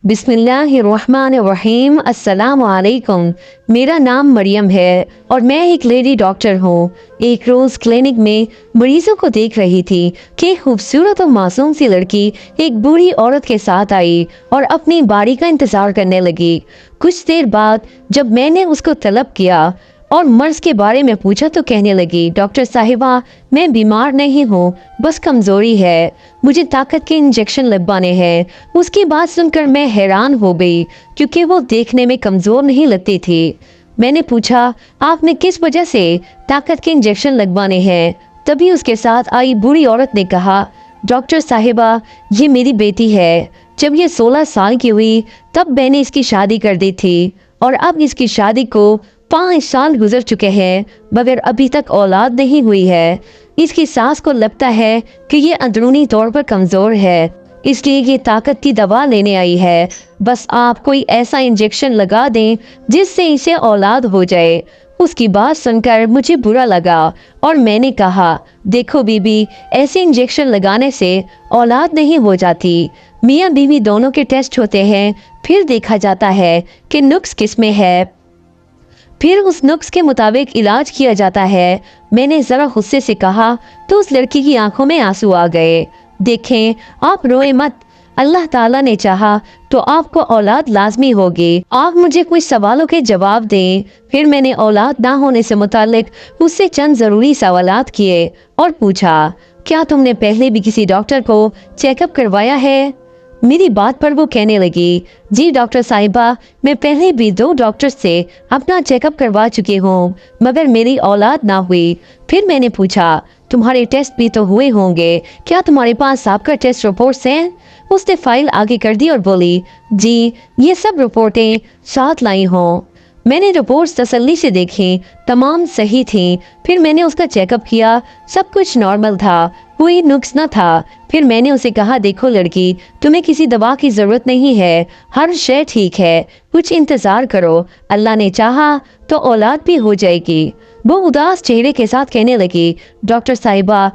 बिस्मिल्लाहिर्रहमानिर्रहीम। अस्सलाम वालेकुम। मेरा नाम मरियम है और मैं एक लेडी डॉक्टर हूँ। एक रोज क्लिनिक में मरीजों को देख रही थी कि खूबसूरत और मासूम सी लड़की एक बूढ़ी औरत के साथ आई और अपनी बारी का इंतजार करने लगी। कुछ देर बाद जब मैंने उसको तलब किया और मर्ज के बारे में पूछा तो कहने लगी, डॉक्टर साहिबा मैं बीमार नहीं हूँ, बस कमजोरी है, मुझे ताकत के इंजेक्शन लगवाने हैं। उसकी बात सुनकर मैं हैरान हो गई क्योंकि वो देखने में कमजोर नहीं लगती थी। मैंने पूछा आपने किस वजह से ताकत के इंजेक्शन लगवाने हैं? तभी उसके साथ आई बूढ़ी औरत ने कहा, डॉक्टर साहिबा ये मेरी बेटी है, जब ये 16 साल की हुई तब मैंने इसकी शादी कर दी थी और अब इसकी शादी को 5 साल गुजर चुके हैं मगर अभी तक औलाद नहीं हुई है। इसकी सास को लगता है कि ये अंदरूनी तौर पर कमजोर है, इसलिए ये ताकत की दवा लेने आई है। बस आप कोई ऐसा इंजेक्शन लगा दें जिससे इसे औलाद हो जाए। उसकी बात सुनकर मुझे बुरा लगा और मैंने कहा, देखो बीबी, ऐसे इंजेक्शन लगाने से औलाद नहीं हो जाती। मियाँ बीवी दोनों के टेस्ट होते हैं, फिर देखा जाता है कि नुक्स किस में है, फिर उस नुक्स के मुताबिक इलाज किया जाता है। मैंने जरा गुस्से से कहा तो उस लड़की की आंखों में आंसू आ गए। देखें आप रोए मत, अल्लाह ताला ने चाहा तो आपको औलाद लाजमी होगी। आप मुझे कुछ सवालों के जवाब दें। फिर मैंने औलाद ना होने से मुतालिक उससे चंद ज़रूरी सवालात किए और पूछा, क्या तुमने पहले भी किसी डॉक्टर को चेकअप करवाया है? मेरी बात पर वो कहने लगी, जी डॉक्टर साहिबा मैं पहले भी 2 डॉक्टर से अपना चेकअप करवा चुकी हूँ मगर मेरी औलाद ना हुई। फिर मैंने पूछा, तुम्हारे टेस्ट भी तो हुए होंगे, क्या तुम्हारे पास आपका टेस्ट रिपोर्ट्स हैं? उसने फाइल आगे कर दी और बोली, जी ये सब रिपोर्टें साथ लाई हूँ। मैंने रिपोर्ट्स तसल्ली से देखी, तमाम सही थी। फिर मैंने उसका चेकअप किया, सब कुछ नॉर्मल था, कोई नुक्स न था। फिर मैंने उसे कहा, देखो लड़की, तुम्हें किसी दवा की जरूरत नहीं है, हर शय ठीक है, कुछ इंतजार करो, अल्लाह ने चाहा तो औलाद भी हो जाएगी। वो उदास चेहरे के साथ कहने लगी, डॉक्टर साहिबा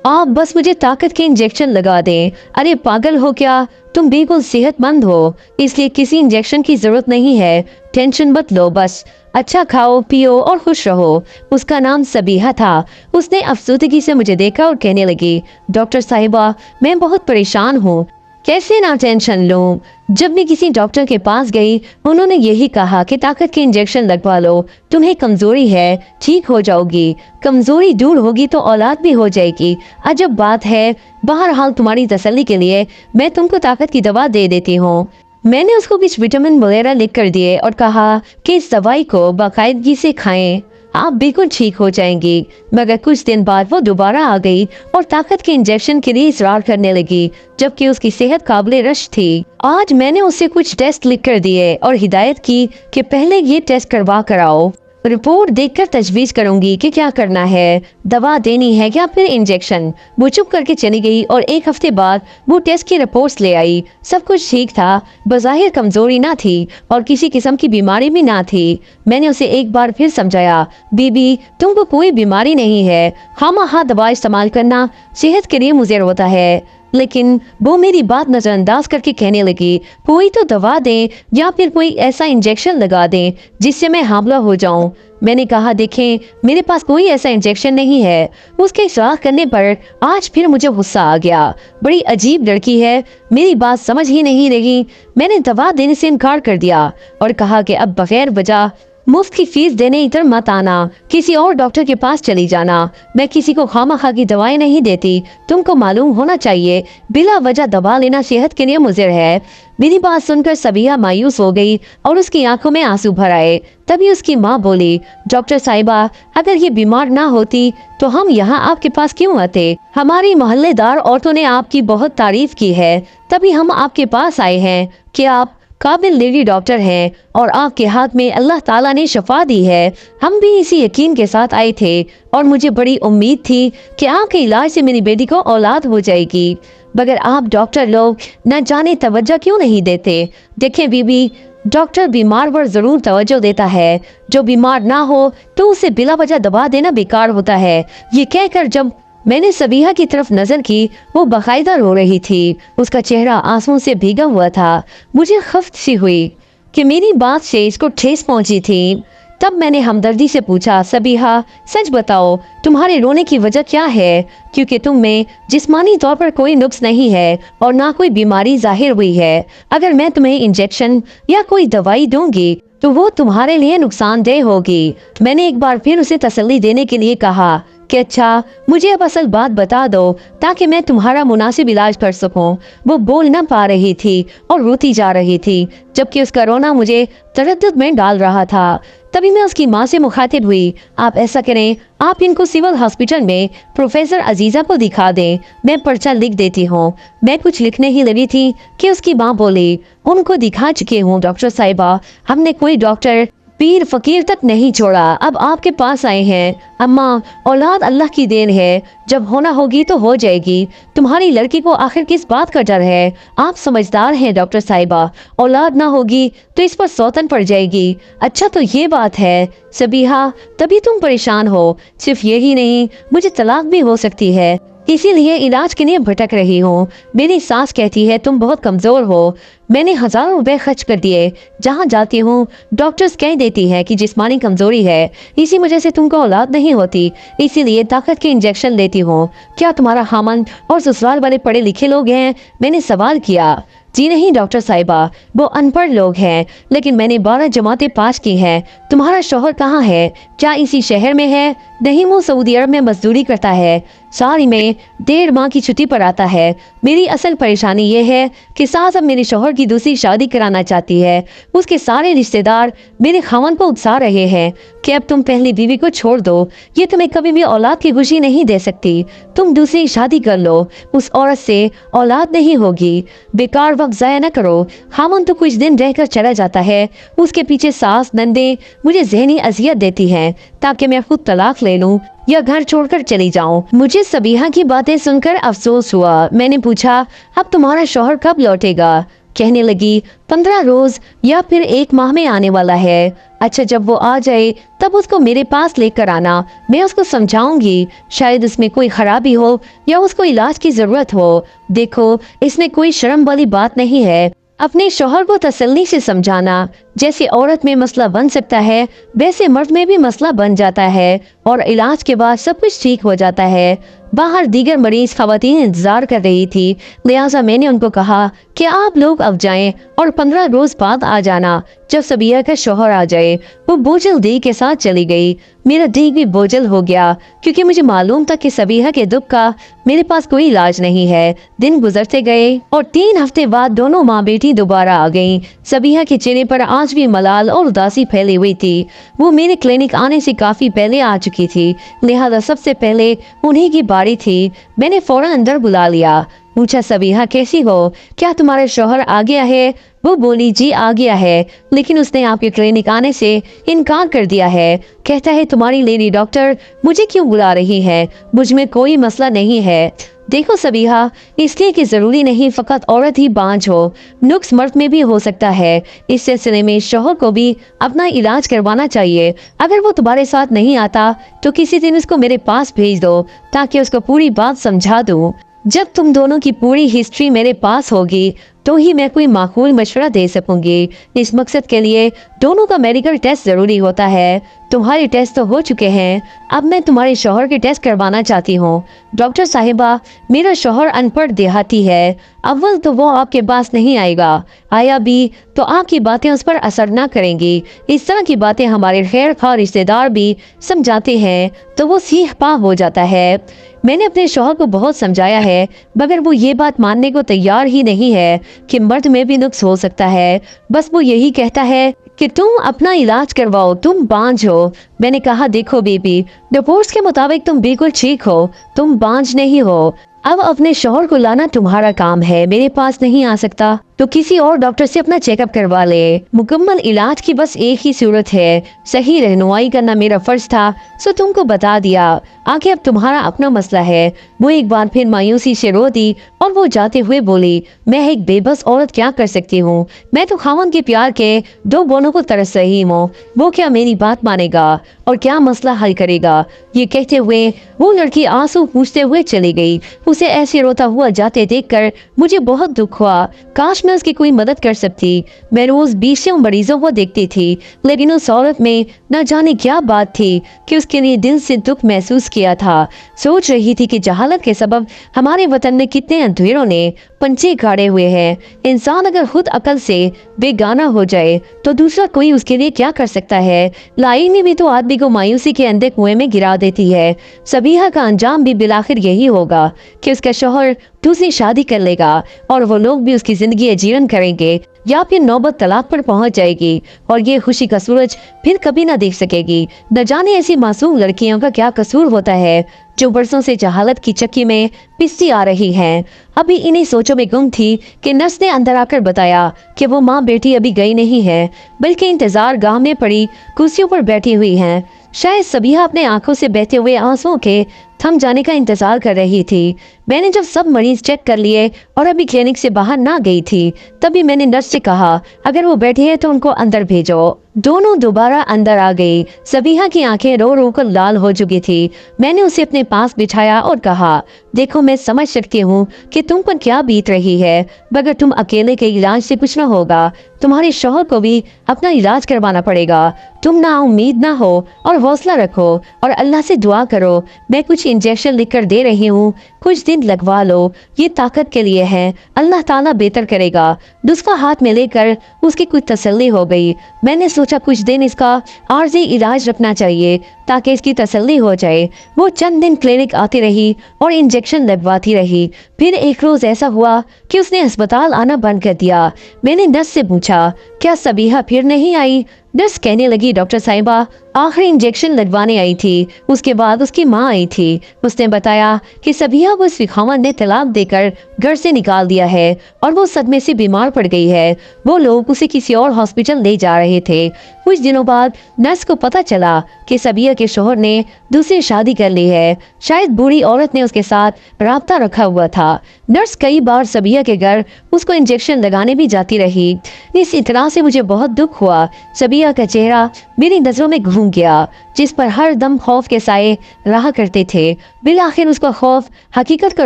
आप बस मुझे ताकत के इंजेक्शन लगा दें। अरे पागल हो क्या, तुम बिल्कुल सेहतमंद हो, इसलिए किसी इंजेक्शन की जरूरत नहीं है, टेंशन मत लो, बस अच्छा खाओ पियो और खुश रहो। उसका नाम सबीहा था। उसने अफसोदगी से मुझे देखा और कहने लगी, डॉक्टर साहिबा मैं बहुत परेशान हूँ, कैसे ना टेंशन लूं। जब मैं किसी डॉक्टर के पास गई उन्होंने यही कहा कि ताकत के इंजेक्शन लगवा लो, तुम्हें कमजोरी है, ठीक हो जाओगी, कमजोरी दूर होगी तो औलाद भी हो जाएगी। अजब बात है, बहरहाल तुम्हारी तसल्ली के लिए मैं तुमको ताकत की दवा दे देती हूँ। मैंने उसको कुछ विटामिन वगैरह लिख कर दिए और कहा कि इस दवाई को बाकायदगी से खाएं, आप बिल्कुल ठीक हो जाएंगी। मगर कुछ दिन बाद वो दोबारा आ गई और ताकत के इंजेक्शन के लिए इसरार करने लगी, जबकि उसकी सेहत काबिल रश थी। आज मैंने उसे कुछ टेस्ट लिख कर दिए और हिदायत की कि पहले ये टेस्ट करवा कर आओ, रिपोर्ट देखकर तजवीज़ करूंगी कि क्या करना है, दवा देनी है या फिर इंजेक्शन। वो चुप करके चली गई और 1 हफ्ते बाद वो टेस्ट की रिपोर्ट्स ले आई। सब कुछ ठीक था, बज़ाहिर कमजोरी ना थी और किसी किस्म की बीमारी भी ना थी। मैंने उसे एक बार फिर समझाया, बीबी तुमको कोई बीमारी नहीं है, खामखा दवा इस्तेमाल करना सेहत के लिए मुज़र होता है। लेकिन वो मेरी बात नजरअंदाज करके कहने लगी, कोई तो दवा दें या फिर कोई ऐसा इंजेक्शन लगा दें जिससे मैं हामला हो जाऊं। मैंने कहा, देखें मेरे पास कोई ऐसा इंजेक्शन नहीं है। उसके सवाल करने पर आज फिर मुझे गुस्सा आ गया। बड़ी अजीब लड़की है, मेरी बात समझ ही नहीं रही। मैंने दवा देने से इनकार कर दिया और कहा कि अब बगैर वजह मुफ्त की फीस देने इधर मत आना, किसी और डॉक्टर के पास चली जाना। मैं किसी को खामखा की दवाएं नहीं देती, तुमको मालूम होना चाहिए बिला वजह दवा लेना सेहत के लिए मुज़र है। मेरी बात सुनकर सबीहा मायूस हो गई और उसकी आंखों में आंसू भर आए। तभी उसकी माँ बोली, डॉक्टर साहिबा अगर ये बीमार ना होती तो हम यहाँ आपके पास क्यों आते? हमारी मोहल्लेदार औरतों ने आपकी बहुत तारीफ की है, तभी हम आपके पास आए हैं कि आप काबिल लेडी डॉक्टर हैं और आपके हाथ में अल्लाह ताला ने शफा दी है। हम भी इसी यकीन के साथ आए थे और मुझे बड़ी उम्मीद थी कि आपके इलाज से मेरी बेटी को औलाद हो जाएगी, मगर आप डॉक्टर लोग न जाने तवज्जो क्यों नहीं देते। देखें बीबी, डॉक्टर बीमार पर जरूर तवज्जो देता है, जो बीमार ना हो तो उसे बिला वजह दबा देना बेकार होता है। ये कहकर जब میں نے سبیحہ کی طرف نظر کی، وہ باقاعدہ رو رہی تھی، اس کا چہرہ آنسوؤں سے بھیگا ہوا تھا۔ مجھے خفت سی ہوئی کہ میری بات سے اس کو ٹھیس پہنچی تھی۔ تب میں نے ہمدردی سے پوچھا، سبیحہ سچ بتاؤ تمہارے رونے کی وجہ کیا ہے؟ کیونکہ تم میں جسمانی طور پر کوئی نقص نہیں ہے اور نہ کوئی بیماری ظاہر ہوئی ہے۔ اگر میں تمہیں انجیکشن یا کوئی دوائی دوں گی تو وہ تمہارے لیے نقصان دہ ہوگی۔ میں نے ایک بار پھر اسے تسلی دینے کے لیے کہا کہ اچھا مجھے اب اصل بات بتا دو تاکہ میں تمہارا مناسب علاج کر سکوں۔ وہ بول نہ پا رہی تھی اور روتی جا رہی تھی، جبکہ اس کا رونا مجھے تردد میں ڈال رہا تھا۔ تبھی میں اس کی ماں سے مخاطب ہوئی، آپ ایسا کریں، آپ ان کو سول ہاسپٹل میں پروفیسر عزیزہ کو دکھا دیں، میں پرچہ لکھ دیتی ہوں۔ میں کچھ لکھنے ہی لگی تھی کہ اس کی ماں بولی، ان کو دکھا چکے ہوں ڈاکٹر صاحبہ، ہم نے کوئی ڈاکٹر پیر فقیر تک نہیں چھوڑا، اب آپ کے پاس آئے ہیں۔ اماں اولاد اللہ کی دین ہے، جب ہونا ہوگی تو ہو جائے گی، تمہاری لڑکی کو آخر کس بات کا ڈر ہے؟ آپ سمجھدار ہیں ڈاکٹر صاحبہ، اولاد نہ ہوگی تو اس پر سوتن پڑ جائے گی۔ اچھا تو یہ بات ہے سبیحہ، تبھی تم پریشان ہو، صرف یہی نہیں مجھے طلاق بھی ہو سکتی ہے، اسی لیے علاج کے لیے بھٹک رہی ہوں۔ میری ساس کہتی ہے تم بہت کمزور ہو، میں نے ہزاروں روپے خرچ کر دیے، جہاں جاتی ہوں ڈاکٹرز کہہ دیتی ہے کہ جسمانی کمزوری ہے، اسی وجہ سے تم کو اولاد نہیں ہوتی، اسی لیے طاقت کے انجیکشن لیتی ہوں۔ کیا تمہارا خامند اور سسرال والے پڑھے لکھے لوگ ہیں؟ میں نے سوال کیا۔ جی نہیں ڈاکٹر صاحبہ، وہ ان پڑھ لوگ ہیں، لیکن میں نے 12 جماعتیں پاس کی ہیں۔ تمہارا شوہر کہاں ہے؟ کیا اسی شہر میں ہے؟ نہیں، وہ سعودی عرب میں مزدوری کرتا ہے، سال میں 1.5 ماہ کی چھٹی پر آتا ہے۔ میری اصل پریشانی یہ ہے کہ ساس اب میرے شوہر کی دوسری شادی کرانا چاہتی ہے۔ اس کے سارے رشتہ دار میرے خاوند کو اکسا رہے ہیں کہ اب تم پہلی بیوی کو چھوڑ دو، یہ تمہیں کبھی بھی اولاد کی خوشی نہیں دے سکتی، تم دوسری شادی کر لو، اس عورت سے اولاد نہیں ہوگی، بیکار وقت ضائع نہ کرو۔ خاوند تو کچھ دن رہ کر چلا جاتا ہے، اس کے پیچھے ساس نندیں مجھے ذہنی اذیت دیتی ہیں تاکہ میں خود طلاق لے لوں یا گھر چھوڑ کر چلی جاؤں۔ مجھے سبیحہ کی باتیں سن کر افسوس ہوا۔ میں نے پوچھا، اب تمہارا شوہر کب لوٹے گا؟ کہنے لگی 15 روز یا پھر 1 ماہ میں آنے والا ہے۔ اچھا جب وہ آ جائے تب اس کو میرے پاس لے کر آنا، میں اس کو سمجھاؤں گی، شاید اس میں کوئی خرابی ہو یا اس کو علاج کی ضرورت ہو۔ دیکھو اس میں کوئی شرم والی بات نہیں ہے، اپنے شوہر کو تسلی سے سمجھانا، جیسے عورت میں مسئلہ بن سکتا ہے ویسے مرد میں بھی مسئلہ بن جاتا ہے اور علاج کے بعد سب کچھ ٹھیک ہو جاتا ہے۔ باہر دیگر مریض خواتین انتظار کر رہی تھی، لہٰذا میں نے ان کو کہا کہ آپ لوگ اب جائیں اور 15 روز بعد آ جانا جب سبیحہ کا شوہر آ جائے۔ وہ بوجھل دیگ کے ساتھ چلی گئی۔ میرا دیگ بھی بوجھل ہو گیا کیونکہ مجھے معلوم تھا کہ سبیحہ کے دکھ کا میرے پاس کوئی علاج نہیں ہے۔ دن گزرتے گئے اور 3 ہفتے بعد دونوں ماں بیٹی دوبارہ آ گئیں۔ سبیحہ کے چہرے پر آج بھی ملال اور اداسی پھیلی ہوئی تھی۔ وہ میرے کلینک آنے سے کافی پہلے آ چکی تھی، لہذا سب سے پہلے انہی کی باری تھی۔ میں نے فوراً اندر بلا لیا، پوچھا سبیحہ کیسی ہو؟ کیا تمہارا شوہر آ گیا ہے؟ وہ بولی جی آ گیا ہے، لیکن اس نے آپ کے کلینک آنے سے انکار کر دیا ہے، کہتا ہے تمہاری لیڈی ڈاکٹر مجھے کیوں بلا رہی ہے، مجھ میں کوئی مسئلہ نہیں ہے۔ دیکھو سبیحہ، اس لیے کہ ضروری نہیں فقط عورت ہی بانجھ ہو، نقص مرد میں بھی ہو سکتا ہے، اس سلسلے میں شوہر کو بھی اپنا علاج کروانا چاہیے۔ اگر وہ تمہارے ساتھ نہیں آتا تو کسی دن اس کو میرے پاس بھیج دو تاکہ اس کو پوری بات سمجھا دوں۔ جب تم دونوں کی پوری ہسٹری میرے پاس ہوگی تو ہی میں کوئی معقول مشورہ دے سکوں گی۔ اس مقصد کے لیے دونوں کا میڈیکل ٹیسٹ ضروری ہوتا ہے۔ تمہارے ٹیسٹ تو ہو چکے ہیں، اب میں تمہارے شوہر کے ٹیسٹ کروانا چاہتی ہوں۔ ڈاکٹر صاحبہ، میرا شوہر ان پڑھ دیہاتی ہے، اول تو وہ آپ کے پاس نہیں آئے گا، آیا بھی تو آپ کی باتیں اس پر اثر نہ کریں گی۔ اس طرح کی باتیں ہمارے خیر خواہ رشتے دار بھی سمجھاتے ہیں تو وہ سیخ پا ہو جاتا ہے۔ میں نے اپنے شوہر کو بہت سمجھایا ہے مگر وہ یہ بات ماننے کو تیار ہی نہیں ہے کہ مرد میں بھی نقص ہو سکتا ہے۔ بس وہ یہی کہتا ہے کہ تم اپنا علاج کرواؤ، تم بانجھ ہو۔ میں نے کہا دیکھو بیبی، رپورٹس کے مطابق تم بالکل ٹھیک ہو، تم بانجھ نہیں ہو۔ اب اپنے شوہر کو لانا تمہارا کام ہے، میرے پاس نہیں آ سکتا تو کسی اور ڈاکٹر سے اپنا چیک اپ کروا لے۔ مکمل علاج کی بس ایک ہی صورت ہے، صحیح رہنمائی کرنا میرا فرض تھا، سو تم کو بتا دیا۔ آگے اب تمہارا اپنا مسئلہ ہے۔ وہ ایک بار پھر مایوسی سے رو دی اور وہ جاتے ہوئے بولی، میں ایک بے بس عورت کیا کر سکتی ہوں، میں تو خاوند کے پیار کے 2 بونوں کو ترس رہی ہوں، وہ کیا میری بات مانے گا اور کیا مسئلہ حل کرے گا؟ ये कहते हुए वो लड़की आंसू पूछते हुए चली गई। उसे ऐसे रोता हुआ जाते देखकर मुझे बहुत दुख हुआ। काश मैं उसकी कोई मदद कर सकती। मैं रोज 20 मरीजों को देखती थी, लेकिन उस औरत में न जाने क्या बात थी कि उसके लिए दिल से दुख महसूस किया था। सोच रही थी कि जहालत के सबब हमारे वतन में कितने अंधेरों ने पंचे गाड़े हुए हैं। इंसान अगर खुद अकल से बेगाना हो जाए तो दूसरा कोई उसके लिए क्या कर सकता है। लाइनी भी तो आदमी को मायूसी के अंधे कुएं में गिरा देती है। सबीहा का अंजाम भी बिलाखिर यही होगा कि उसका शौहर दूसरी शादी कर लेगा और वो लोग भी उसकी जिंदगी अजीरन करेंगे, या फिर नौबत तलाक पर पहुंच जाएगी और ये खुशी का सूरज फिर कभी ना देख सकेगी। न जाने ऐसी मासूम लड़कियों का क्या कसूर होता है जो बरसों से जहालत की चक्की में पिसती आ रही हैं। अभी इन्हीं सोचों में गुम थी कि नर्स ने अंदर आकर बताया कि वो माँ बेटी अभी गई नहीं है, बल्कि इंतजार गाह में पड़ी कुर्सियों पर बैठी हुई हैं। शायद सबीहा अपने आंखों से बहते हुए आंसुओं के थम जाने का इंतजार कर रही थी। मैंने जब सब मरीज चेक कर लिए और अभी क्लिनिक से बाहर ना गई थी, तभी मैंने नर्स से कहा अगर वो बैठी है तो उनको अंदर भेजो। दोनों दोबारा अंदर आ गई। सबीहा की आंखें रो रो कर लाल हो चुकी थी। मैंने उसे अपने पास बिठाया और कहा, देखो मैं समझ सकती हूँ कि तुम पर क्या बीत रही है, मगर तुम अकेले के इलाज से कुछ न होगा। तुम्हारे शौहर को भी अपना इलाज करवाना पड़ेगा। तुम ना उम्मीद ना हो और हौसला रखो और अल्लाह से दुआ करो। मैं कुछ इंजेक्शन लिख कर दे रही हूँ, कुछ दिन लगवा लो। ये ताकत के लिए है, अल्लाह ताला बेहतर करेगा। नुस्खा हाथ में लेकर उसकी कुछ तसल्ली हो गई। मैंने सोचा कुछ दिन इसका आर्जी इलाज रखना चाहिए ताकि इसकी तसल्ली हो जाए। वो चंद दिन क्लिनिक आती रही और इंजेक्शन लगवाती रही। फिर एक रोज ऐसा हुआ कि उसने अस्पताल आना बंद कर दिया। मैंने नर्स से पूछा, क्या सबीहा फिर नहीं आई? नर्स कहने लगी, डॉक्टर साहिबा आखिरी इंजेक्शन लगवाने आई थी, उसके बाद उसकी माँ आई थी। उसने बताया कि सबीहा को उसके खावंद ने तलाक देकर घर से निकाल दिया है और वो सदमे से बीमार पड़ गई है। वो लोग उसे किसी और हॉस्पिटल ले जा रहे थे। कुछ दिनों बाद नर्स को पता चला कि सबीहा के शौहर ने दूसरी शादी कर ली है। शायद बूढ़ी औरत ने उसके साथ राब्ता रखा हुआ था। नर्स कई बार सबीहा के घर उसको इंजेक्शन लगाने भी जाती रही। इस इतला से मुझे बहुत दुख हुआ। सबीहा का चेहरा मेरी नजरों में घूम गया, जिस पर हर दम खौफ के साए रहा करते थे। बिलाखिर उसका खौफ हकीकत का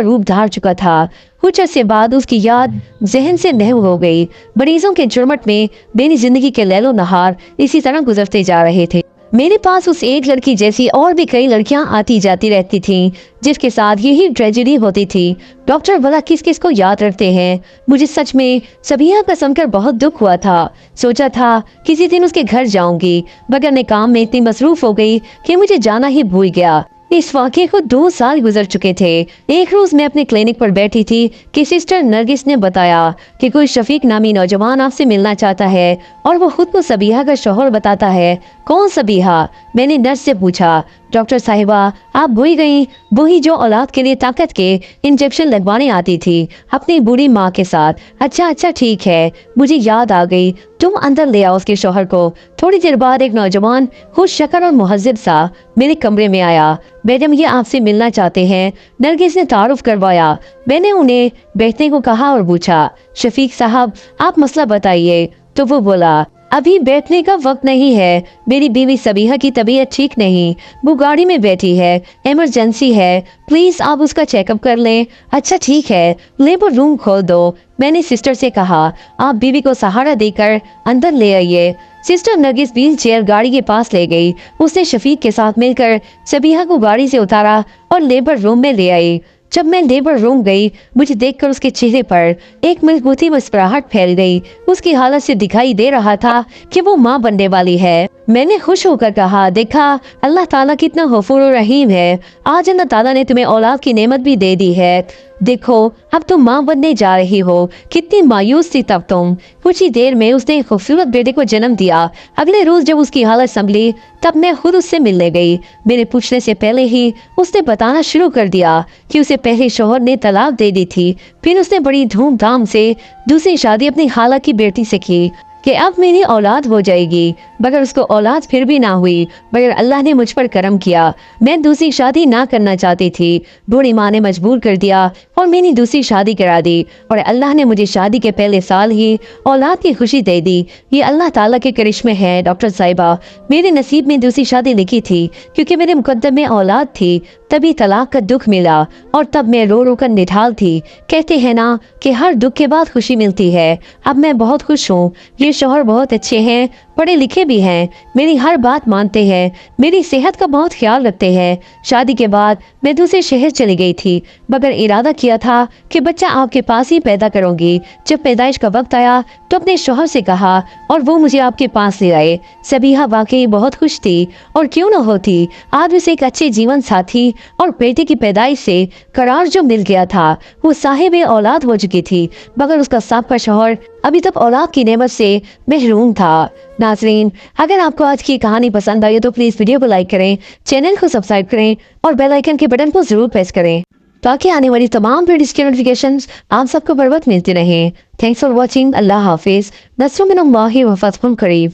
रूप धार चुका था। कुछ अरसे बाद उसकी याद जहन से नहव हो गई। मरीजों के जुर्मट में मेरी जिंदगी के लैलो नहार इसी तरह गुजरते जा रहे थे। मेरे पास उस एक लड़की जैसी और भी कई लड़कियां आती जाती रहती थीं, जिसके साथ यही ट्रेजेडी होती थी। डॉक्टर भला किस किस को याद रखते हैं। मुझे सच में सबीहा का सुनकर बहुत दुख हुआ था। सोचा था किसी दिन उसके घर जाऊंगी, मगर मैं काम में इतनी मसरूफ हो गई कि मुझे जाना ही भूल गया। इस वाक़े को 2 साल गुजर चुके थे। एक रोज मैं अपने क्लिनिक पर बैठी थी कि सिस्टर नरगिस ने बताया कि कोई शफीक नामी नौजवान आपसे मिलना चाहता है और वो खुद को सबीहा का शौहर बताता है। कौन सबीहा? मैंने नर्स से पूछा। डॉक्टर साहिबा आप भूल गई, वही जो औलाद के लिए ताकत के इंजेक्शन लगवाने आती थी अपनी बूढ़ी माँ के साथ। अच्छा ठीक है, मुझे याद आ गई। तुम अंदर ले आओ उसके शौहर को। थोड़ी देर बाद एक नौजवान खुश शक्ल और मुहज्जब सा मेरे कमरे में आया। मैडम ये आपसे मिलना चाहते हैं। नरगिस ने तारुफ करवाया। मैंने उन्हें बैठने को कहा और पूछा, शफीक साहब आप मसला बताइए। तो वो बोला, अभी बैठने का वक्त नहीं है, मेरी बीवी सबीहा की तबीयत ठीक नहीं, वो गाड़ी में बैठी है, इमरजेंसी है, प्लीज आप उसका चेकअप कर लें। अच्छा ठीक है, लेबर रूम खोल दो। मैंने सिस्टर से कहा, आप बीवी को सहारा देकर अंदर ले आइए। सिस्टर नरगिस व्हील चेयर गाड़ी के पास ले गई। उसने शफीक के साथ मिलकर सबीहा को गाड़ी से उतारा और लेबर रूम में ले आई। जब मैं लेबर रूम गई, मुझे देखकर उसके चेहरे पर एक मजबूती मुस्कुराहट फैल गई। उसकी हालत से दिखाई दे रहा था कि वो माँ बनने वाली है। मैंने खुश होकर कहा, देखा अल्लाह ताला कितना गफूर और रहीम है। आज अल्लाह ताला ने तुम्हें औलाद की नेमत भी दे दी है। देखो अब तुम माँ बनने जा रही हो। कितनी मायूस थी तब तुम। कुछ ही देर में उसने एक खूबसूरत बेटे को जन्म दिया। अगले रोज जब उसकी हालत संभली तब मैं खुद उससे मिलने गई। मेरे पूछने से पहले ही उसने बताना शुरू कर दिया कि उसे पहले शौहर ने तलाक दे दी थी। फिर उसने बड़ी धूमधाम से दूसरी शादी अपनी खाला की बेटी से की कि अब मेरी औलाद हो जाएगी। मगर उसको औलाद फिर भी ना हुई, मगर अल्लाह ने मुझ पर करम किया। मैं दूसरी शादी ना करना चाहती थी, बूढ़ी माँ ने मजबूर कर दिया और मैंने दूसरी शादी करा दी, और अल्लाह ने मुझे शादी के पहले साल ही औलाद की खुशी दे दी। ये अल्लाह ताला के करिश्मे हैं डॉक्टर साहिबा। मेरे नसीब में दूसरी शादी लिखी थी, क्योंकि मेरे मुकद्दर में औलाद थी, तभी तलाक का दुख मिला और तब मैं रो रो कर निढाल थी। कहते हैं ना कि हर दुख के बाद खुशी मिलती है। अब मैं बहुत खुश हूँ। ये शौहर बहुत अच्छे हैं, पढ़े लिखे भी हैं, मेरी हर बात मानते हैं, मेरी सेहत का बहुत ख्याल रखते हैं। शादी के बाद मैं दूसरे शहर चली गई थी, मगर इरादा किया था कि बच्चा आपके पास ही पैदा करूंगी। जब पैदाइश का वक्त आया तो अपने शौहर से कहा और वो मुझे आपके पास ले आए। सबीहा वाकई बहुत खुश थी, और क्यों न होती, आज उसे एक अच्छे जीवन साथी और बेटे की पैदाइश से करार जो मिल गया था। वो साहिब औलाद हो चुकी थी, मगर उसका साबका शौहर अभी तक औलाद की नेमत से महरूम था। नाज़रीन, अगर आपको आज की कहानी पसंद आई तो प्लीज़ वीडियो को लाइक करें, चैनल को सब्सक्राइब करें और बेल आइकन के बटन को ज़रूर प्रेस करें, ताकि आने वाली तमाम वीडियोस की नोटिफिकेशंस आप सबको बर वक्त मिलती रहें। Thanks for watching. अल्लाह हाफिज़। नस्रुम मिनल्लाहि व फज़्लुन करीब।